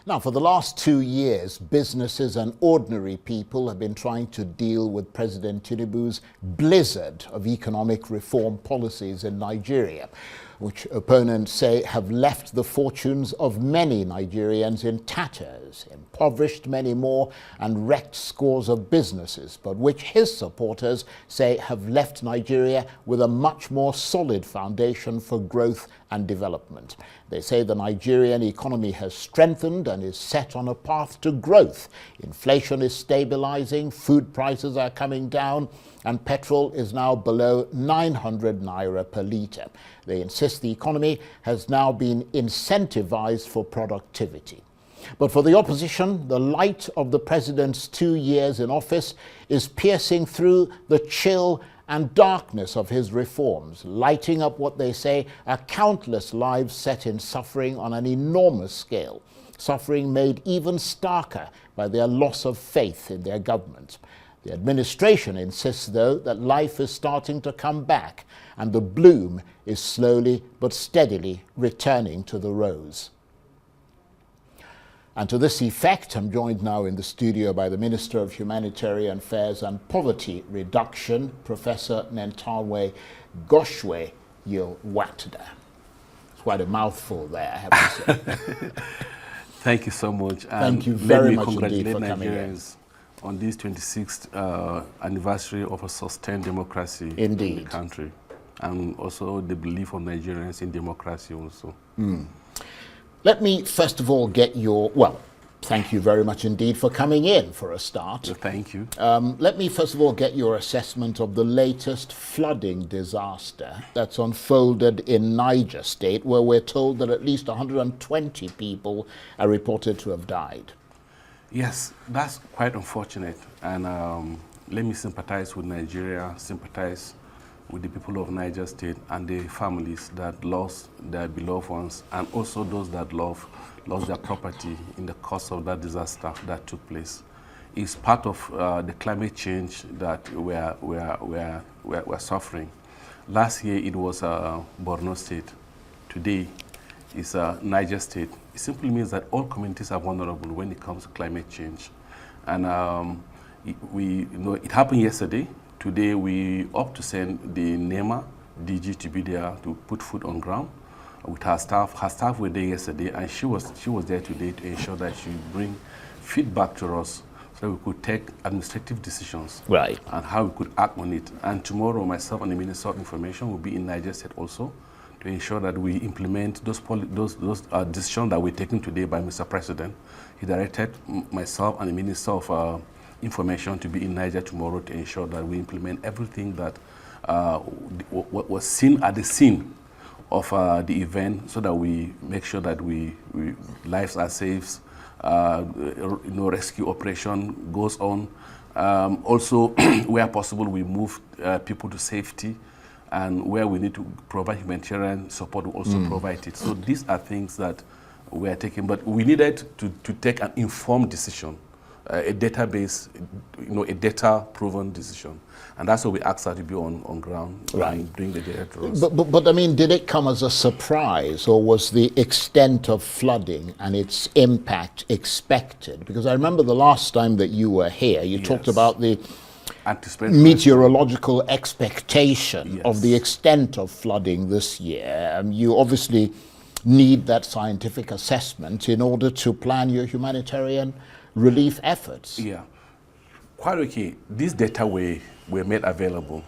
Now, for the last 2 years, businesses and ordinary people have been trying to deal with President Tinubu's blizzard of economic reform policies in Nigeria, which opponents say have left the fortunes of many Nigerians in tatters, impoverished many more, and wrecked scores of businesses, but which his supporters say have left Nigeria with a much more solid foundation for growth and development. They say the Nigerian economy has strengthened and is set on a path to growth. Inflation is stabilizing, food prices are coming down, and petrol is now below 900 naira per litre. They insist the economy has now been incentivized for productivity. But for the opposition, the light of the president's 2 years in office is piercing through the chill and darkness of his reforms, lighting up what they say are countless lives set in suffering on an enormous scale, suffering made even starker by their loss of faith in their government. The administration insists, though, that life is starting to come back and the bloom is slowly but steadily returning to the rose. And to this effect, I'm joined now in the studio by the Minister of Humanitarian Affairs and Poverty Reduction, Professor Nentawe Yilwatda. It's quite a mouthful there, I have to say. Thank you so much. Thank you very much indeed for coming in. On this 26th anniversary of a sustained democracy in the country, and also the belief of Nigerians in democracy also. Let me first of all get your, well, thank you very much indeed for coming in for a start. Thank you. Let me first of all get your assessment of the latest flooding disaster that's unfolded in Niger State, where we're told that at least 120 people are reported to have died. Yes, that's quite unfortunate. And let me sympathize with Nigeria, sympathize with the people of Niger State and the families that lost their beloved ones, and also those that lost their property in the course of that disaster that took place. It's part of the climate change that we're suffering. Last year it was Borno State. Today it's Niger State. It simply means that all communities are vulnerable when it comes to climate change. And it happened yesterday. Today we opt to send the NEMA DG to be there to put food on ground with her staff. Her staff were there yesterday, and she was there today to ensure that she bring feedback to us so we could take administrative decisions, right, and how we could act on it. And tomorrow, myself and the Minister of Information will be in Niger State also to ensure that we implement those decisions that were taken today by Mr. President. He directed myself and the Minister of Information to be in Niger tomorrow to ensure that we implement everything that was seen at the scene of the event, so that we make sure that lives are safe, rescue operation goes on. Also, where possible, we move people to safety, and where we need to provide humanitarian support, we also provide it. So these are things that we are taking, but we needed to take an informed decision. A database, a data-proven decision. And that's what we asked her to be on ground, right, and bring the data to us. But I mean, did it come as a surprise, or was the extent of flooding and its impact expected? Because I remember the last time that you were here, you talked about the meteorological expectation of the extent of flooding this year. You obviously need that scientific assessment in order to plan your humanitarian relief efforts. Yeah, quite okay. These data were made available,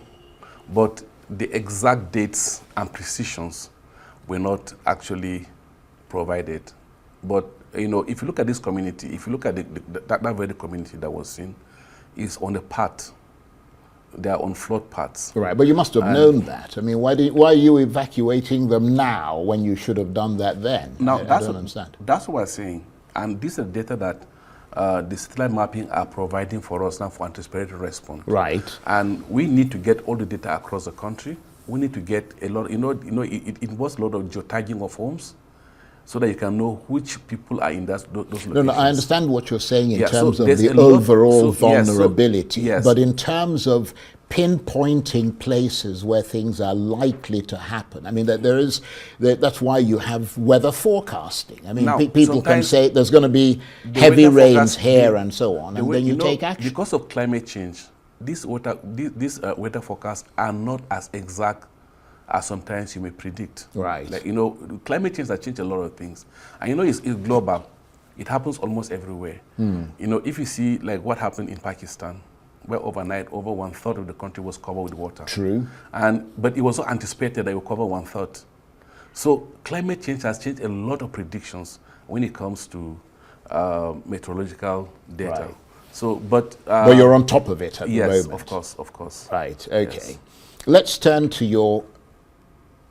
but the exact dates and precisions were not actually provided. But if you look at this community, if you look at that very community that was seen, is on a path. They are on flood paths. Right, but you must have known that. I mean, why are you evacuating them now when you should have done that then? Now, I don't understand. That's what we're saying. And this is data that the satellite mapping are providing for us now for anticipatory response. Right. And we need to get all the data across the country. We need to get a lot, it involves a lot of geotagging of homes, so that you can know which people are in those locations. No, I understand what you're saying in terms of the overall vulnerability. But in terms of pinpointing places where things are likely to happen. I mean, that's why you have weather forecasting. I mean, Now, people can say there's going to be heavy rains here and so on, and then you take action. Because of climate change, these weather forecasts are not as exact as sometimes you may predict. Right. Like, climate change has changed a lot of things. And it's global. It happens almost everywhere. If you see like what happened in Pakistan, where overnight over 1/3 of the country was covered with water. True. But it was not anticipated that it would cover 1/3. So climate change has changed a lot of predictions when it comes to meteorological data. Right. So, but you're on top of it at the moment. Yes, of course. Right. Okay. Yes. Let's turn to your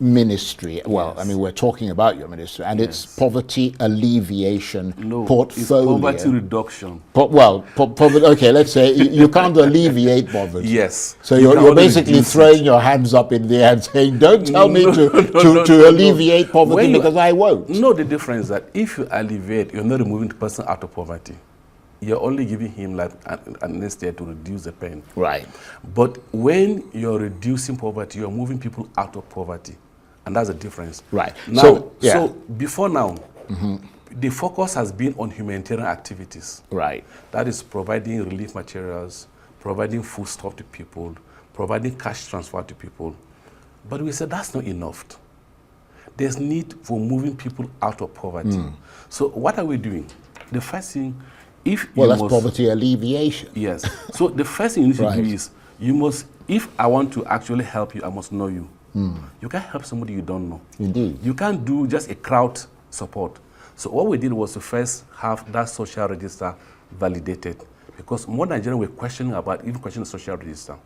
ministry. Well, Yes. I mean, we're talking about your ministry, and it's poverty alleviation portfolio. It's poverty reduction. Poverty. Okay, let's say you can't alleviate poverty. Yes. So you're basically throwing your hands up in the air and saying, "Don't tell me to alleviate poverty because I won't." No, the difference is that if you alleviate, you're not removing the person out of poverty. You're only giving him like an anesthesia to reduce the pain. Right. But when you're reducing poverty, you're moving people out of poverty. And that's the difference. Right. Now, so before now, the focus has been on humanitarian activities. Right. That is providing relief materials, providing food stuff to people, providing cash transfer to people. But we said that's not enough. There's need for moving people out of poverty. So what are we doing? The first thing, that's poverty alleviation. Yes. So the first thing you need to do is, if I want to actually help you, I must know you. You can't help somebody you don't know. Indeed. You can't do just a crowd support. So what we did was to first have that social register validated, because more Nigerians were questioning the social register.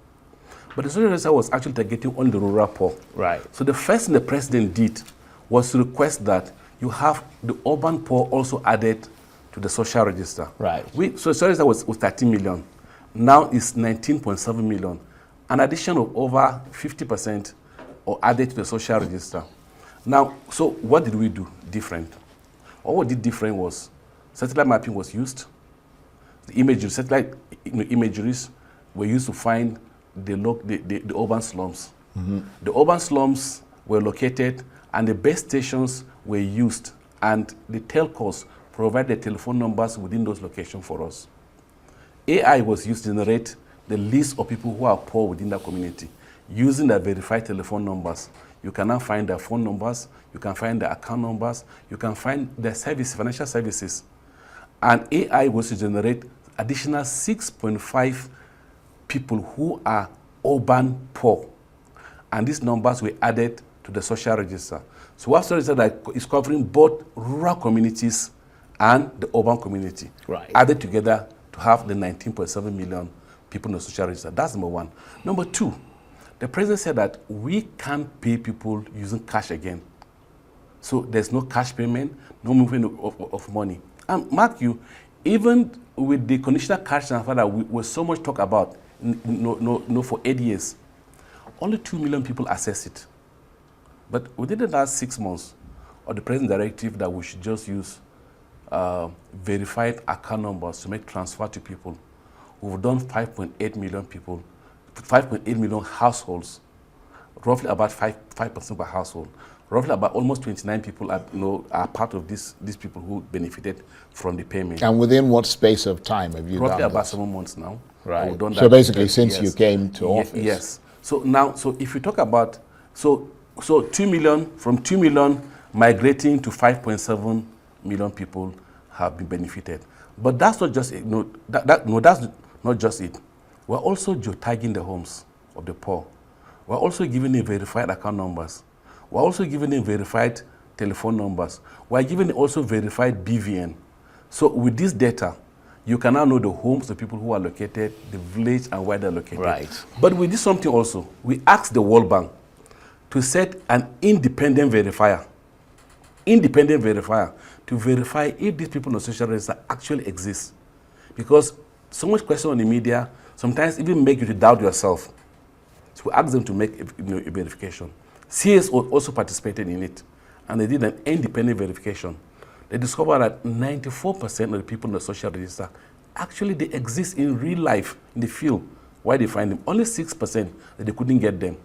But the social register was actually targeting only the rural poor. Right. So the first thing the president did was to request that you have the urban poor also added to the social register. Right. So the social register was 13 million. Now it's 19.7 million. An addition of over 50% or added to the social register. Now, so what did we do different? What we did different was satellite mapping was used. The imagery, satellite imageries were used to find the urban slums. The urban slums were located and the base stations were used, and the telcos provided telephone numbers within those locations for us. AI was used to generate the list of people who are poor within that community. Using the verified telephone numbers, you can now find their phone numbers, you can find their account numbers, you can find their financial services. And AI was to generate additional 6.5 people who are urban poor. And these numbers were added to the social register. So what social register that is covering both rural communities and the urban community, added together to have the 19.7 million people in the social register. That's number one. Number two, the president said that we can't pay people using cash again. So there's no cash payment, no movement of money. And mark you, even with the conditional cash transfer that we so much talk about for 8 years, only 2 million people access it. But within the last 6 months of the president's directive that we should just use verified account numbers to make transfer to people, we've done 5.8 million people, 5.8 million households, roughly about 5% per household. Roughly about almost 29 people are part of these people who benefited from the payment. And within what space of time have you done roughly about this? 7 months now. Right. So basically since you came to office. Yes. So now, so if you talk about, so 2 million, from 2 million migrating to 5.7 million people have been benefited. But that's not just it. That's not just it. We're also geotagging the homes of the poor. We're also giving them verified account numbers. We're also giving them verified telephone numbers. We're giving them also verified BVN. So with this data, you can now know the homes of people who are located, the village, and where they're located. Right. But we did something also. We asked the World Bank to set an independent verifier to verify if these people in the social register actually exist. Because so much question on the media sometimes even make you to doubt yourself. So we asked them to make a verification. CS also participated in it, and they did an independent verification. They discovered that 94% of the people in the social register actually they exist in real life in the field why they find them. Only 6% that they couldn't get them.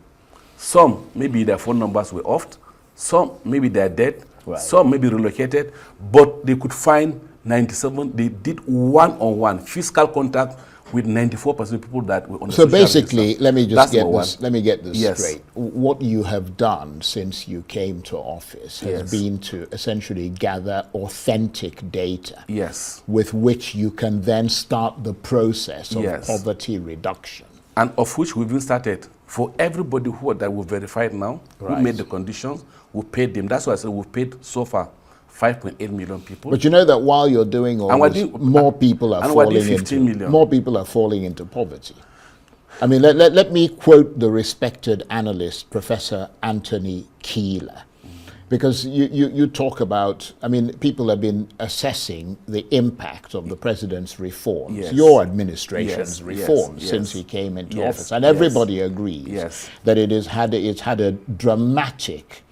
Some, maybe their phone numbers were off. Some, maybe they're dead. Right. Some may be relocated. But they could find 97. They did one-on-one physical contact with 94% of people that were on the So social basically, register. let me That's just number one. let me get this Yes. straight. What you have done since you came to office has Yes. been to essentially gather authentic data Yes. with which you can then start the process of Yes. poverty reduction. And of which we've even started. For everybody that we've verified now, Right. who made the conditions, we paid them. That's why I said we've paid so far 5.8 million people. But you know that while you're doing all And we're this, doing- more people are and we're doing falling 15 into million. more people are falling into poverty. I mean, let me quote the respected analyst, Professor Anthony Keeler, because you talk about, I mean, people have been assessing the impact of the president's reforms, Yes. your administration's Yes, reforms yes, since yes. he came into Yes, office, and yes. everybody agrees Yes. that it's had a dramatic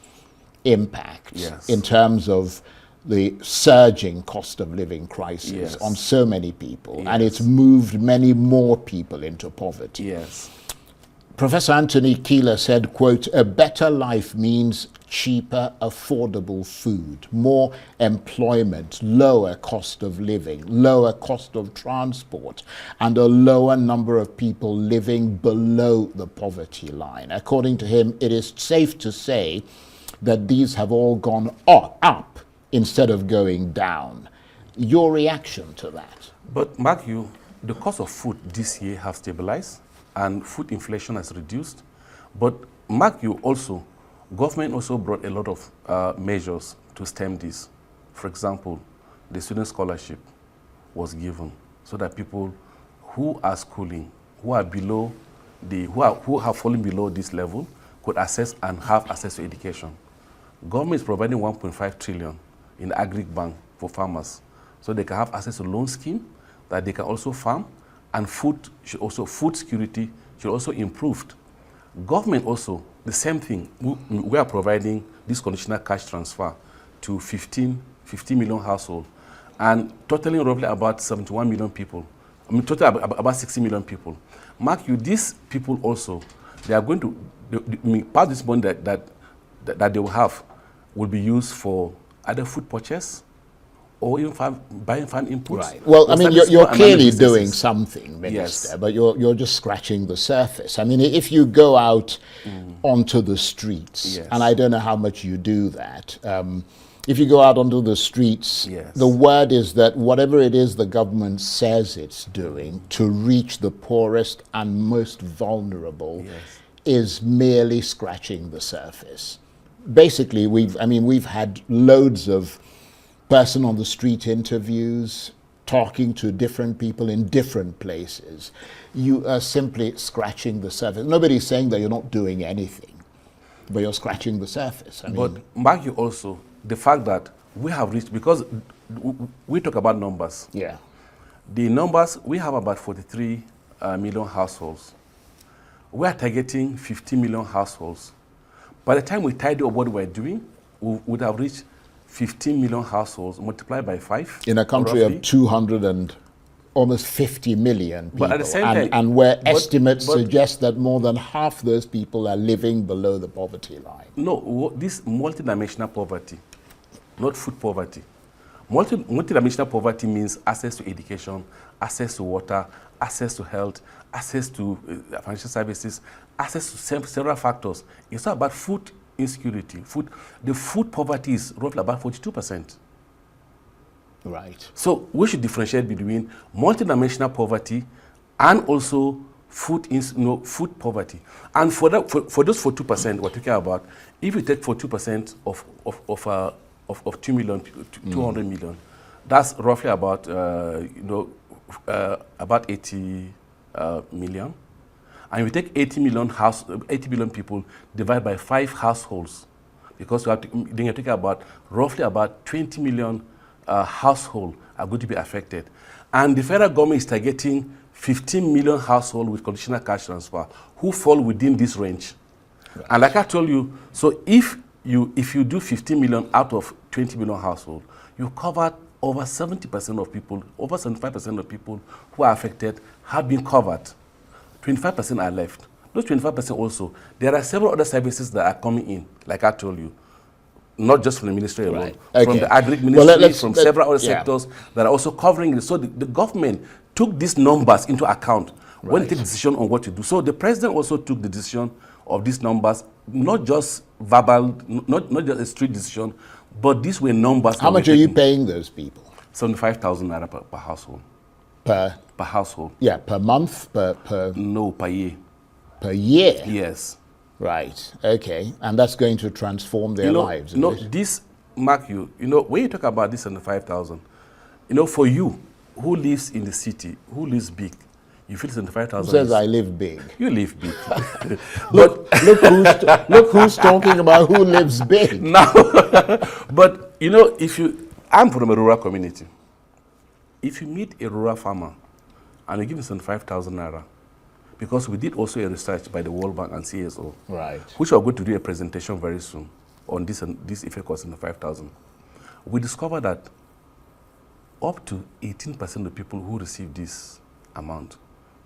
impact Yes. in terms of the surging cost of living crisis Yes. on so many people, and Yes. it's moved many more people into poverty. Yes. Professor Anthony Keeler said, quote, "A better life means cheaper, affordable food, more employment, lower cost of living, lower cost of transport, and a lower number of people living below the poverty line." According to him, it is safe to say that these have all gone up instead of going down. Your reaction to that? But mark you, the cost of food this year have stabilized and food inflation has reduced. But mark you also, government also brought a lot of measures to stem this. For example, the student scholarship was given so that people who are schooling, who are below who have fallen below this level could access and have access to education. Government is providing 1.5 trillion in the agri bank for farmers, so they can have access to loan scheme that they can also farm, and food security should also improve. Government also, the same thing. We are providing this conditional cash transfer to 50 million households, and totaling roughly about 71 million people. I mean, total about 60 million people. Mark you, these people also, they are going to, part of this money that they will have will be used for either food purchase or even buying farm inputs. Right. Well, I mean, you're clearly doing businesses. Something, Minister, Yes. but you're just scratching the surface. I mean, if you go out onto the streets, Yes. and I don't know how much you do that, if you go out onto the streets, Yes. the word is that whatever it is the government says it's doing to reach the poorest and most vulnerable Yes. is merely scratching the surface. Basically, we've had loads of person on the street interviews, talking to different people in different places. You are simply scratching the surface. Nobody's saying that you're not doing anything, but you're scratching the surface. I mean, But mark you also the fact that we have reached, because we talk about numbers. yeah. The numbers, we have about 43 million households. We are targeting 50 million households. By the time we tidy up what we're doing, we would have reached 15 million households multiplied by 5. In a country roughly. of 200 and almost 50 million people. But at the same and, time- and where but- estimates but- suggest that more than half those people are living below the poverty line. No, this multidimensional poverty, not food poverty. Multidimensional poverty means access to education, access to water, access to health, access to financial services, access to several factors. It's not about food insecurity. The food poverty is roughly about 42%. Right. So we should differentiate between multidimensional poverty and also food poverty. And for those 42% we're talking about, if you take 42% of 200 million, that's roughly about about 80 million. And we take 80 million people, divide by 5 households, because then you're talking about roughly about 20 million households are going to be affected. And the federal government is targeting 15 million households with conditional cash transfer who fall within this range. Right. And like I told you, so if you do 15 million out of 20 million households, you covered over 70% of people, over 75% of people who are affected have been covered. 25% are left. Those 25% also, there are several other services that are coming in, like I told you, not just from the ministry alone, from the agri ministry, from several other sectors that are also covering it. So the government took these numbers into account when they take decision on what to do. So the president also took the decision of these numbers, not just verbal, not just a street decision, but these were numbers. How much are you paying those people? 75,000 naira per household. Per household. Yeah, per month, No, per year. Per year? Yes. Right. Okay. And that's going to transform their lives. This, Mark, when you talk about this 75,000, for you who lives in the city, who lives big, you feel 75,000. Who says I live big? You live big. look who's talking about who lives big. Now, but I'm from a rural community. If you meet a rural farmer and you give him 75,000 naira, because we did also a research by the World Bank and CSO, right, which we are going to do a presentation very soon on this effect of 75,000. We discovered that up to 18% of the people who receive this amount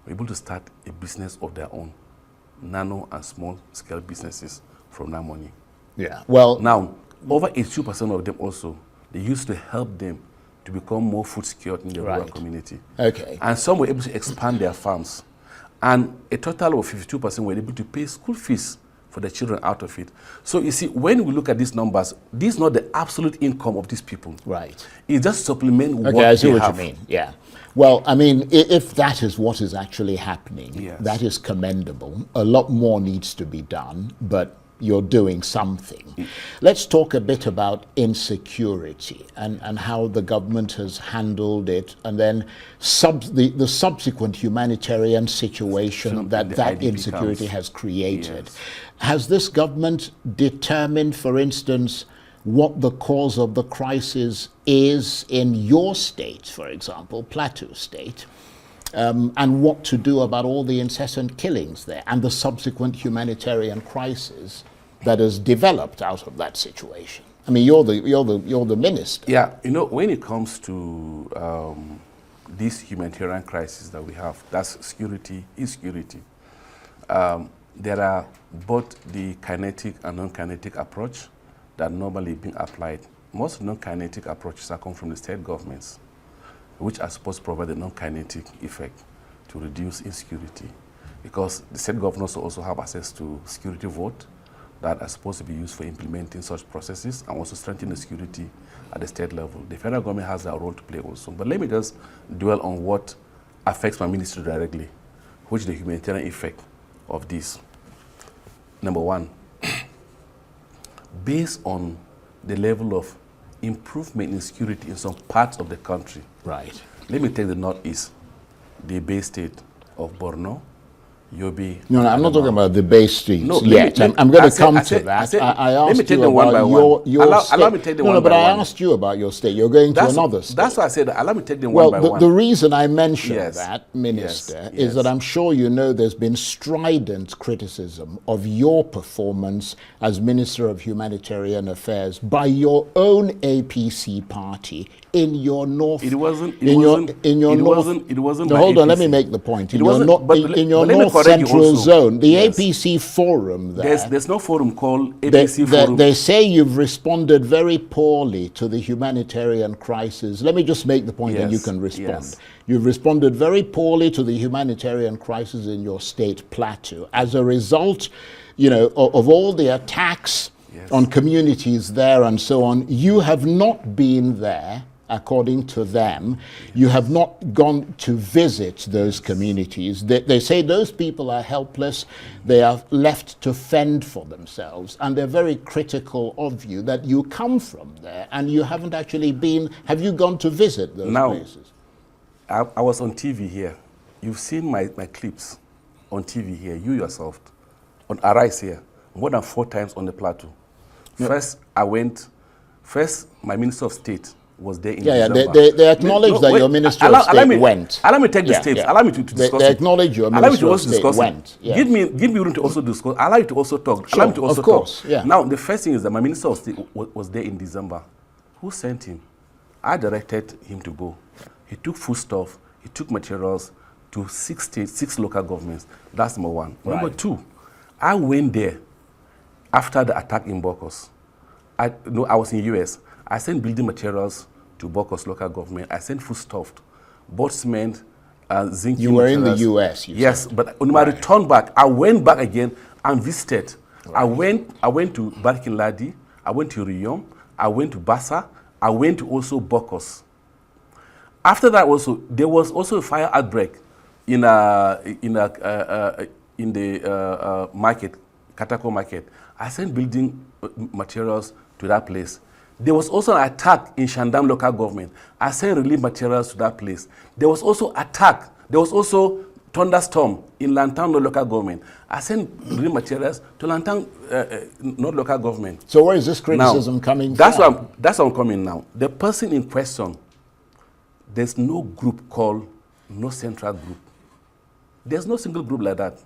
were able to start a business of their own, nano and small scale businesses from that money. Yeah. Well, now over 82% of them also, they used to help them to become more food secure in the rural community. Okay. And some were able to expand their farms. And a total of 52% were able to pay school fees for the children out of it. So you see, when we look at these numbers, this is not the absolute income of these people. Right. It just supplement what I see what have. you mean. Yeah. Well, I mean, if that is what is actually happening, that is commendable. A lot more needs to be done, but you're doing something. Let's talk a bit about insecurity and how the government has handled it, and then the subsequent humanitarian situation that insecurity has created. Yes. Has this government determined, for instance, what the cause of the crisis is in your state, for example, Plateau State? And what to do about all the incessant killings there and the subsequent humanitarian crisis that has developed out of that situation? I mean, you're the minister. Yeah, when it comes to this humanitarian crisis that we have, that's security, insecurity. There are both the kinetic and non-kinetic approach that normally being applied. Most non-kinetic approaches come from the state governments, which are supposed to provide a non-kinetic effect to reduce insecurity. Because the state governors also have access to security vote that are supposed to be used for implementing such processes and also strengthening the security at the state level. The federal government has a role to play also. But let me just dwell on what affects my ministry directly, which is the humanitarian effect of this. Number one, based on the level of improvement in security in some parts of the country. Right. Let me take the Northeast, the Bay State of Borno, Yobe. No, I'm not talking about the Bay States yet. I'm going to come to that. I asked you about your state. Allow me to take them one by one. I asked you about your state. You're going to another state. That's why I said, allow me to take them one by one. Well, the reason I mentioned that, Minister, is that I'm sure you know there's been strident criticism of your performance as Minister of Humanitarian Affairs by your own APC party in your north. It wasn't. Hold on, let me make the point. In your north central zone, the APC forum there. There's no forum called APC forum. They say you've responded very poorly to the humanitarian crisis. Let me just make the point and you can respond. Yes. You've responded very poorly to the humanitarian crisis in your state, Plateau. As a result, of all the attacks on communities there and so on, you have not been there. According to them, you have not gone to visit those communities. They say those people are helpless, they are left to fend for themselves, and they're very critical of you, that you come from there, and you haven't actually been. Have you gone to visit those places? I was on TV here. You've seen my clips on TV here, you yourself, on Arise here, more than 4 times on the Plateau. First, my Minister of State was there in December. They acknowledge that your Minister of State went. Allow me to take the steps. Allow me to discuss They acknowledge your Minister of State went. Give me room to also discuss. Allow you to also talk. Sure, allow me to also of course, talk. Now, the first thing is that my Minister of State was there in December. Who sent him? I directed him to go. He took foodstuff, he took materials to 6 states, 6 local governments. That's number one. Right. Number two, I went there after the attack in Bokos. I was in US. I sent building materials to Bokos local government. I sent foodstuff, both cement, zinc. You were in the materials. US, you yes, said. but on my return back, I went back again and visited. Right. I went to Barkin Ladi, I went to Riyom, I went to Bassa, I went to also Bokos. After that also, there was also a fire outbreak in the market, Katako market. I sent building materials to that place. There was also an attack in Shandam local government. I sent relief materials to that place. There was also attack. There was also thunderstorm in Lantang local government. I sent relief materials to Lantang not local government. So where is this criticism now, coming that's from? That's where I'm coming now. The person in question, there's no group called, no central group. There's no single group like that.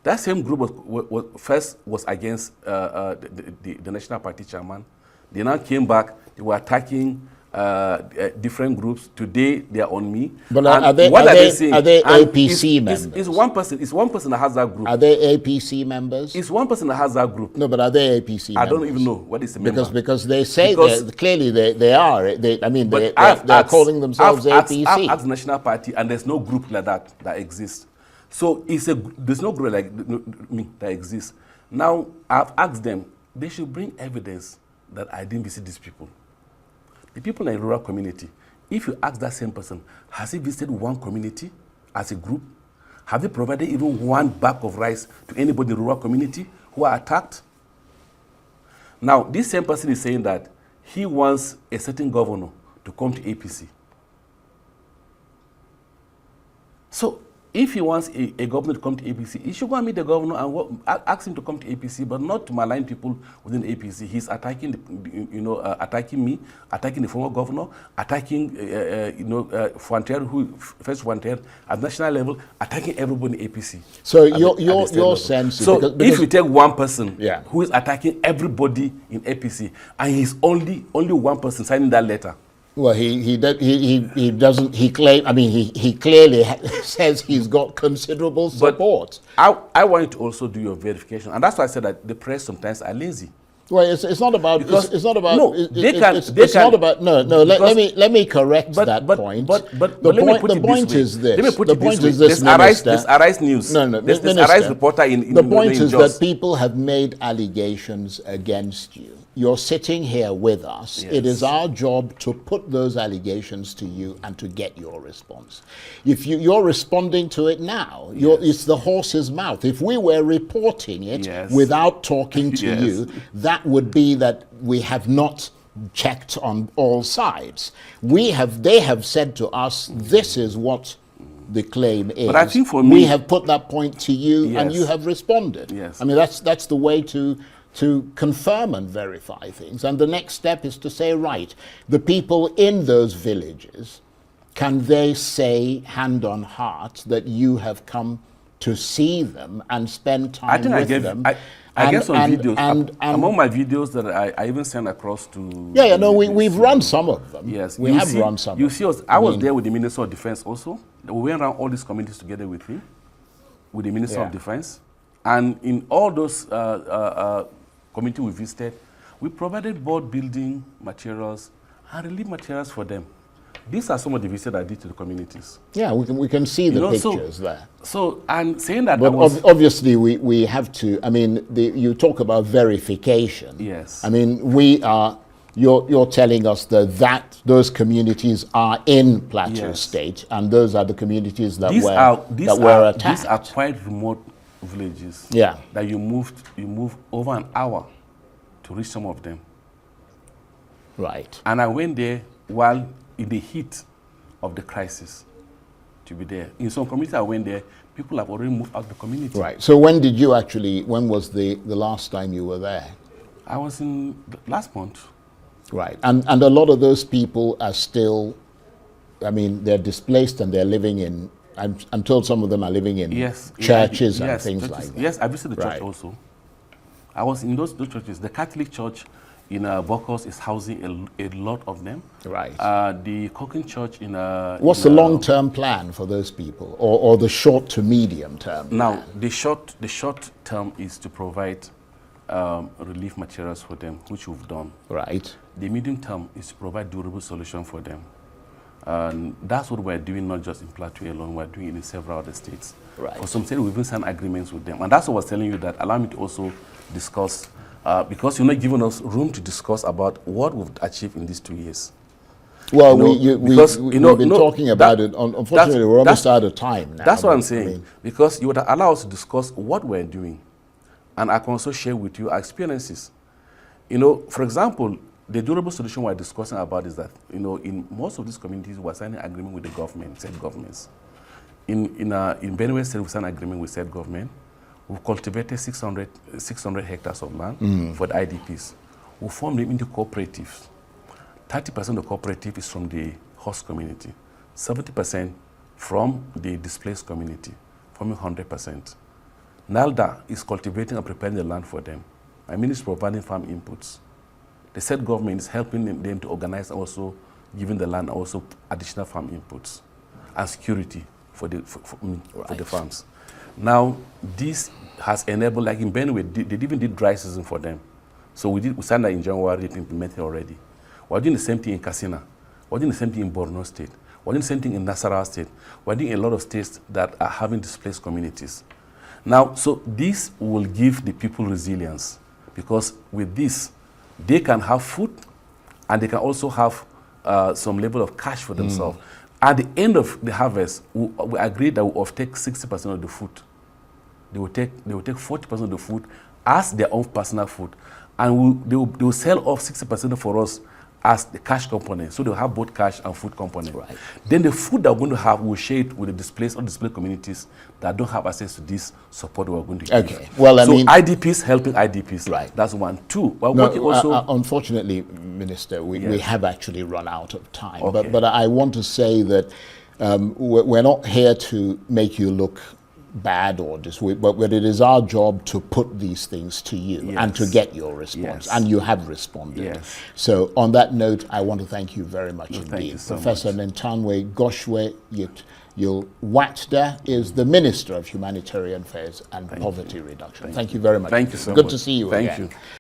That same group was against the National Party chairman. They now came back, they were attacking different groups. Today, they are on me. But are they APC members? It's one person that has that group. Are they APC members? It's one person that has that group. No, but are they APC members? I don't even know what is the member. Because they say clearly they are. They're calling themselves APC. I've asked the National Party, and there's no group like that exists. So there's no group that exists. Now, I've asked them, they should bring evidence that I didn't visit these people. The people in a rural community, if you ask that same person, has he visited one community as a group? Have they provided even one bag of rice to anybody in the rural community who are attacked? Now, this same person is saying that he wants a certain governor to come to APC. So, if he wants a governor to come to APC, he should go and meet the governor and ask him to come to APC, but not to malign people within APC. He's attacking, attacking me, attacking the former governor, attacking, Fuanter, first Fuanter at national level, attacking everybody in APC. So your sense is so because if you take one person who is attacking everybody in APC, and he's only one person signing that letter. Well, he doesn't. He clearly says he's got considerable support. But I want you to also do your verification, and that's why I said that the press sometimes are lazy. Well, it's not about. It's not about. No, it's not about. No. Let me correct that point. But the point is this. Let me put it this way. There's Arise News. No. There's Arise reporter in the point is that people have made allegations against you. You're sitting here with us. Yes. It is our job to put those allegations to you and to get your response. If you're responding to it now, it's the horse's mouth. If we were reporting it without talking to you, that would be that we have not checked on all sides. They have said to us, this is what the claim is. But I think for me, we have put that point to you and you have responded. Yes. I mean, that's the way to confirm and verify things. And the next step is to say, right, the people in those villages, can they say hand on heart that you have come to see them and spend time with them? I guess some videos, among my videos that I even sent across to... we've run some of them. Yes. We have run some. You see us, I was there with the Minister of Defense also. We went around all these communities together with him, with the Minister of Defense. And in all those community we visited, we provided board building materials and relief materials for them. These are some of the visits I did to the communities. Yeah, we can see the pictures there. So, and saying that, but obviously we have to. I mean, you talk about verification. Yes. I mean, you're telling us that those communities are in Plateau State, and those are the communities that were attacked. These are quite remote villages. Yeah. That you move over an hour to reach some of them. Right. And I went there while in the heat of the crisis to be there. In some communities I went there, people have already moved out of the community. Right. So when was the last time you were there? I was in last month. Right. And a lot of those people are still, I mean, they're displaced and they're living in, I'm told some of them are living in churches and things like that. Yes, I visited the church also. I was in those churches. The Catholic Church in Bokos is housing a lot of them. Right. The Cooking Church in What's the long-term plan for those people, or the short to medium term? Now, plan? the short term is to provide relief materials for them, which we've done. Right. The medium term is to provide durable solution for them. And that's what we're doing, not just in Plateau alone, we're doing it in several other states. Right. For some states, we've even signed agreements with them. And that's what I was telling you, that allow me to also discuss, because you're not giving us room to discuss about what we've achieved in these 2 years. Well, we've been talking about it. Unfortunately, we're almost out of time now. That's what I'm saying. Because you would allow us to discuss what we're doing. And I can also share with you our experiences. For example, the durable solution we're discussing about is that, in most of these communities, we're signing agreement with the government, state governments. In Benue State, we signed agreement with state government. We've cultivated 600 hectares of land for the IDPs. We formed them into cooperatives. 30% of the cooperative is from the host community, 70% from the displaced community, forming 100%. NALDA is cultivating and preparing the land for them. I mean, it's providing farm inputs. The state government is helping them to organize, also giving the land also additional farm inputs and security for the farms. Now, this has enabled, like in Benue, they even did dry season for them. So we signed that in January, it implemented already. We're doing the same thing in Katsina. We're doing the same thing in Borno State. We're doing the same thing in Nasarawa State. We're doing a lot of states that are having displaced communities. Now, so this will give the people resilience, because with this, they can have food and they can also have some level of cash for themselves. At the end of the harvest, we agreed that we will take 60% of the food. They will take 40% of the food as their own personal food, and they will sell off 60% for us as the cash component. So they'll have both cash and food component. Right. Then the food that we're going to have, we'll share it with the displaced communities that don't have access to this support we're going to give. Okay. Well, I mean, IDPs helping IDPs. Right. That's one. Two, we're working also. Unfortunately, Minister, we have actually run out of time. Okay. But I want to say that we're not here to make you look bad or but it is our job to put these things to you and to get your response, and you have responded. Yes. So on that note, I want to thank you very much indeed. Thank you so Professor much. Nentawe Goshwe Yilwatda is the Minister of Humanitarian Affairs and Poverty Reduction. Thank you very much. Thank you so much. Good to see you Thank again. you.